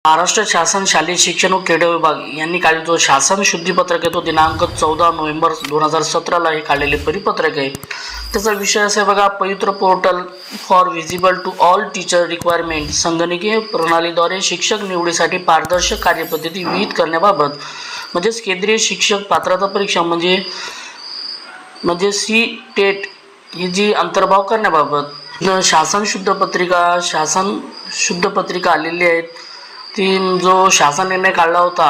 महाराष्ट्र शासन शालेय शिक्षण व क्रीडा विभाग यांनी काढलेला जो शासन शुद्धीपत्रक आहे तो दिनांक 14 नोव्हेंबर 2017 हे काढलेले परिपत्रक आहे। त्याचा विषय असा आहे बघा, Pavitra portal for visible to all teacher requirement, संगणकीय प्रणालीद्वारे शिक्षक निवडीसाठी पारदर्शक कार्यपद्धती विहित करण्याबाबत, म्हणजेच केंद्रीय शिक्षक पात्रता परीक्षा म्हणजे सी-टेट ही जी अंतर्भाव करण्याबाबत शासन शुद्ध पत्रिका आलेली आहेत। ती जो शासन निर्णय काढला होता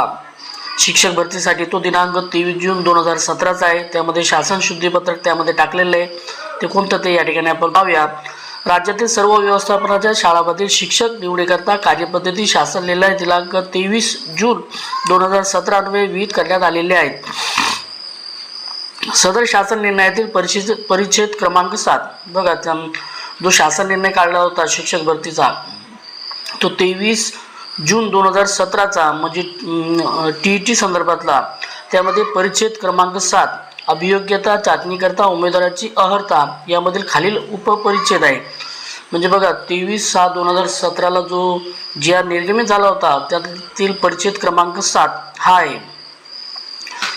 शिक्षक भरतीसाठी तो दिनांक 23 जून 2017 आहे। त्यामध्ये शासन शुद्धीपत्रक त्यामध्ये टाकलेले आहे, ते कोणतं ते या ठिकाणी आपण पाहूया। राज्यातील सर्व व्यवस्थापनाच्या शाळांमधील शिक्षक निवडीकरता कार्यपद्धती शासन निर्णय दिनांक 23 जून 2017 अन्वये विहित करण्यात आलेले आहेत। सदर शासन निर्णयातील परिच्छेद क्रमांक 7 बघा, जो शासन निर्णय काढला होता शिक्षक भरतीचा तो 23 जून 2017 म्हणजे TET संदर्भातला, त्यामध्ये परिच्छेद क्रमांक 7 अभियोग्यता चाचणीकरता उमेदवाराची अर्हता यामधील खालील उपपरिच्छेद आहे। म्हणजे बघा 23/6/2017 ला जो GR निर्गमित झाला होता त्यातील परिच्छेद क्रमांक 7 हा आहे।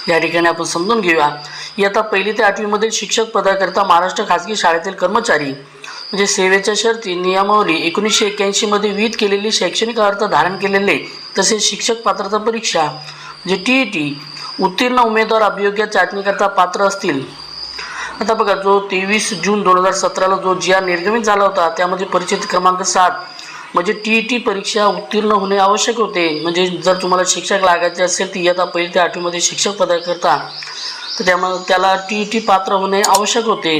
या ठिकाणी आपण समजून घेऊया। इयत्ता 1ली ते 8वी मधील शिक्षक पदाकरता महाराष्ट्र खाजगी शाळेतील कर्मचारी म्हणजे सेवेच्या शर्ती नियमावली 1981 मध्ये विहित केलेली शैक्षणिक अर्हता धारण केलेले तसेच शिक्षक पात्रता परीक्षा म्हणजे TET उत्तीर्ण उमेदवार अभियोग्य चाचणीकरता पात्र असतील। आता बघा, जो 23 जून 2017 ला जो GR निर्गमित झाला होता त्यामध्ये परिच्छेद क्रमांक 7 म्हणजे TET परीक्षा उत्तीर्ण होणे आवश्यक होते। म्हणजे जर तुम्हाला शिक्षक लागायचे असेल तर इयत्ता 1ली ते 8वी मध्ये शिक्षक पदाकरता तर त्याला TET पात्र होणे आवश्यक होते।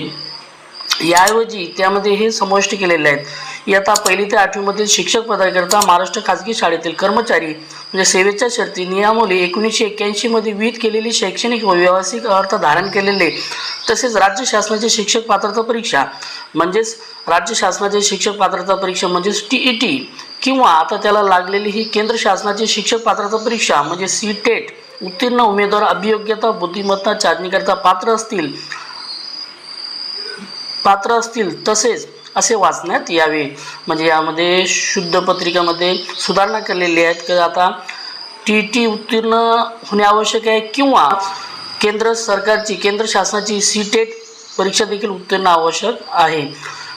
याऐवजी त्यामध्ये हे समाविष्ट केलेले आहेत, इयत्ता 1ली ते 8वी मधील शिक्षक पदाकरता महाराष्ट्र खाजगी शाळेतील कर्मचारी म्हणजे सेवेच्या शर्ती नियमावली 1981 मध्ये विहित केलेली शैक्षणिक व व्यावसायिक अर्हता धारण केलेले तसेच राज्य शासनाचे शिक्षक पात्रता परीक्षा म्हणजेच TET किंवा आता त्याला लागलेली ही केंद्र शासनाची शिक्षक पात्रता परीक्षा म्हणजे सी-टेट उत्तीर्ण उमेदवार अभियोग्यता बुद्धिमत्ता चाचणीकरता पात्र असतील तसेच असे वाचण्यात यावे। म्हणजे यामध्ये शुद्ध पत्रिकामध्ये सुधारणा केलेली आहेत की आता TET उत्तीर्ण होणे आवश्यक आहे किंवा केंद्र शासनाची सी-टेट परीक्षा देखील उत्तीर्ण आवश्यक आहे।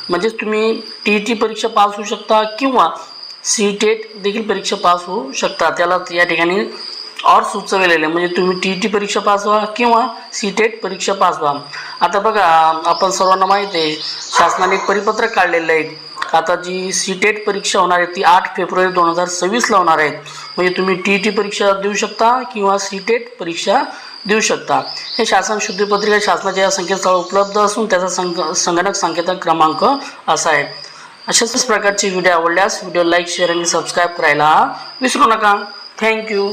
म्हणजे तुम्ही TET परीक्षा पास होऊ शकता किंवा सी-टेट देखील परीक्षा पास होऊ शकता, त्याला या ठिकाणी और सुचवलेले म्हणजे तुम्ही TET परीक्षा पास व्हा किंवा सी-टेट परीक्षा पास व्हा। आता बघा, आपण सर्वांना माहिती आहे शासनाने एक परिपत्रक काढलेलं आहे। आता जी सी-टेट परीक्षा होणार आहे ती 8 फेब्रुवारी 2026 ला होणार आहे। म्हणजे तुम्ही TET परीक्षा देऊ शकता किंवा सी-टेट परीक्षा देऊ शकता। हे शासन शुद्धीपत्रिका शासनाच्या संकेतस्थळावर उपलब्ध असून त्याचा संगणक संकेतन क्रमांक असा आहे। अशाच प्रकारचे व्हिडिओ आवडल्यास व्हिडिओ लाईक शेअर आणि सबस्क्राईब करायला विसरू नका। थँक्यू।